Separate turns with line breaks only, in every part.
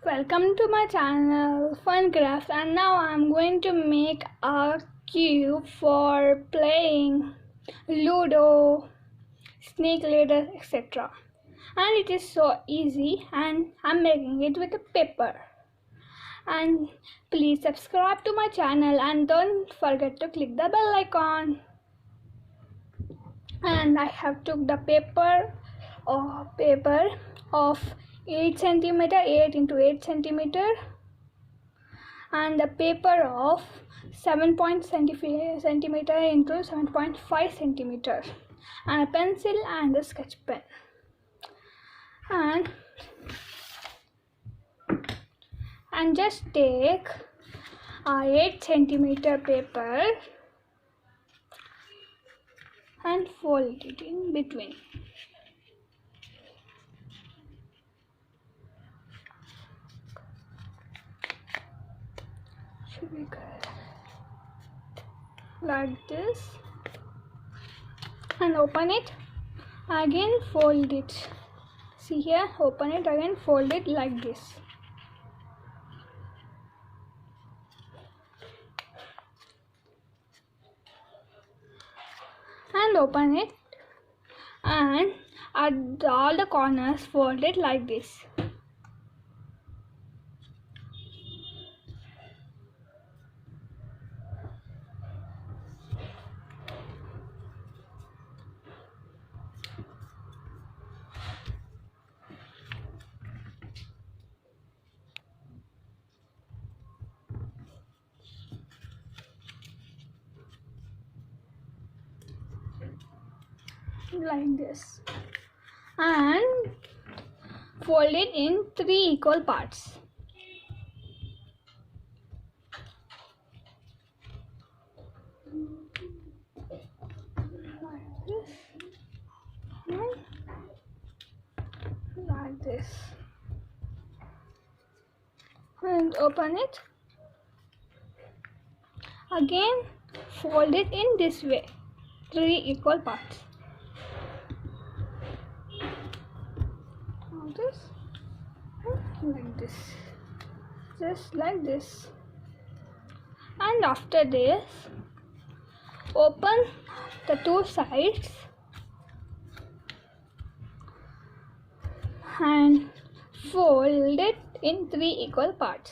Welcome to my channel Fun Crafts, and now I'm going to make a cube for playing ludo, snake ladder, etc. And it is so easy, and I'm making it with a paper. And please subscribe to my channel and don't forget to click the bell icon. And I have took the paper of 8 centimeter 8 into 8 centimeter and the paper of 7 centimeter into 7.5 centimeter and a pencil and a sketch pen, and just take a 8 centimeter paper and fold it in between. Should be good. Like this, and open it again, fold it. See here, open it again, fold it like this. And open it, and at all the corners fold it like this. Like this, and fold it in 3 equal parts. Like this, and like this, and open it again, fold it in this way, 3 equal parts. This, like this, just like this. And after this, open the 2 sides and fold it in 3 equal parts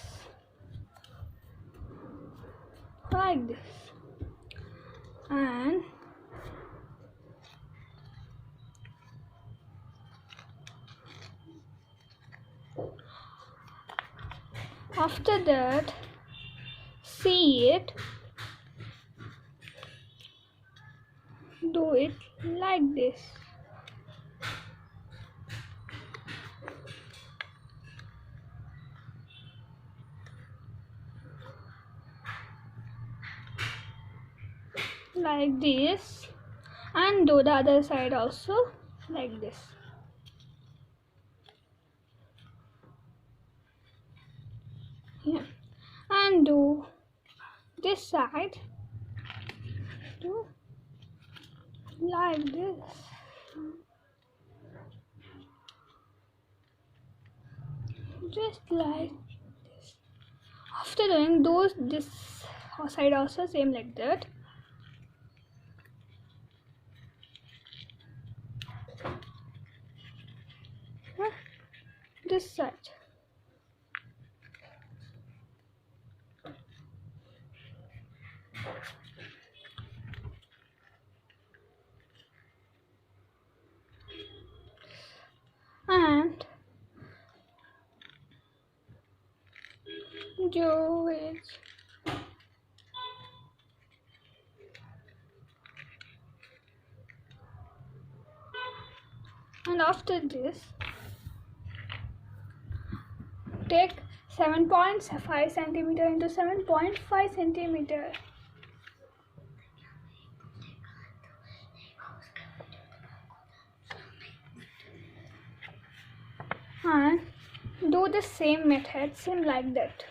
like this. And after that, see it, do it like this. Like this, and do the other side also like this. Yeah. And do this side, do like this. Just like this. After doing those, this side also same like that. This side. And do it and after this, take 7.5 centimeter into 7.5 centimeter and do the same method, same like that.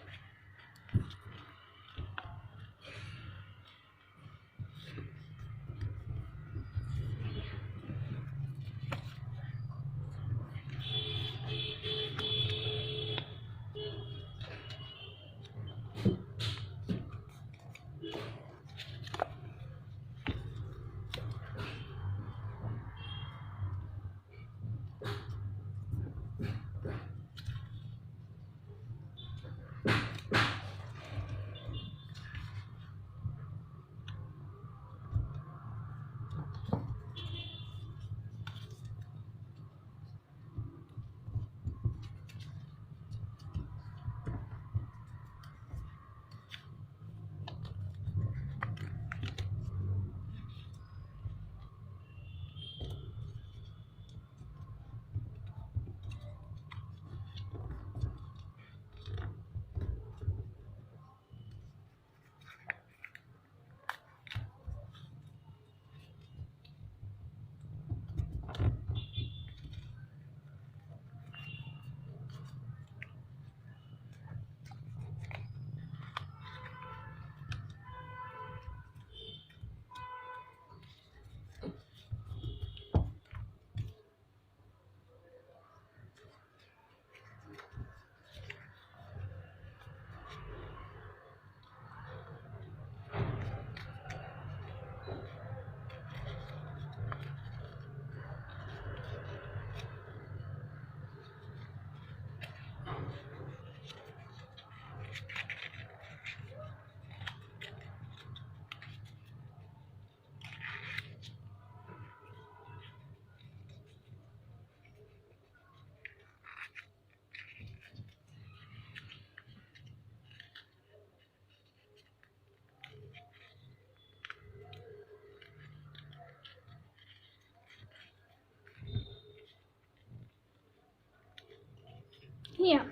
Yeah.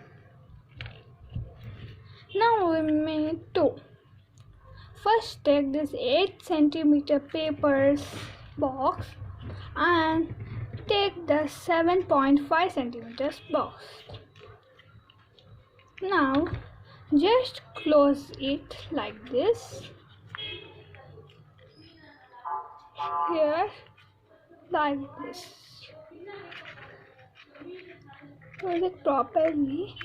Now we made two. First take this 8 cm paper box and take the 7.5 cm box. Now just close it like this. Here like this. Close it properly.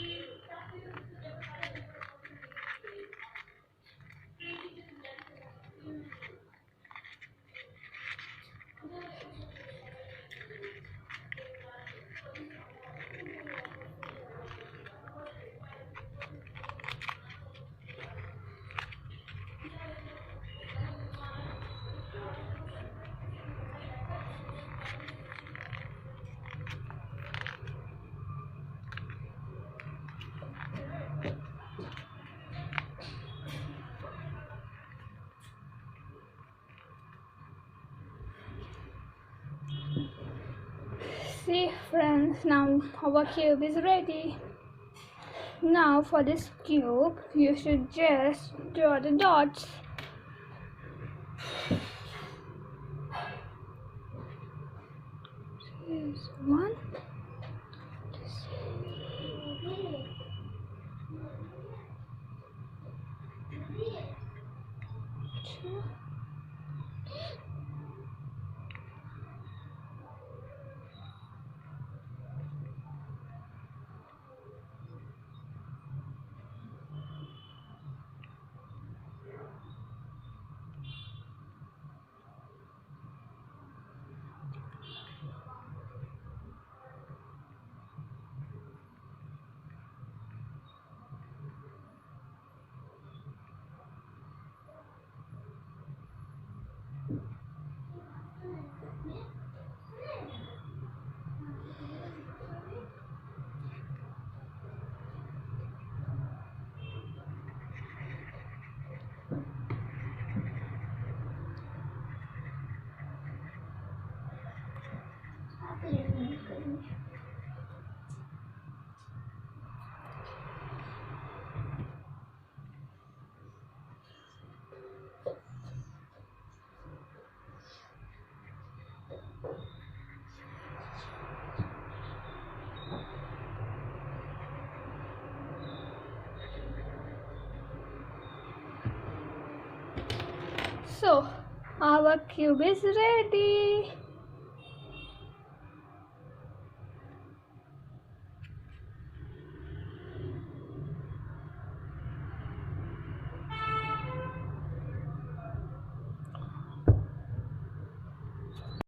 See friends, now our cube is ready. Now for this cube, you should just draw the dots. Here's one. Two. So our cube is ready.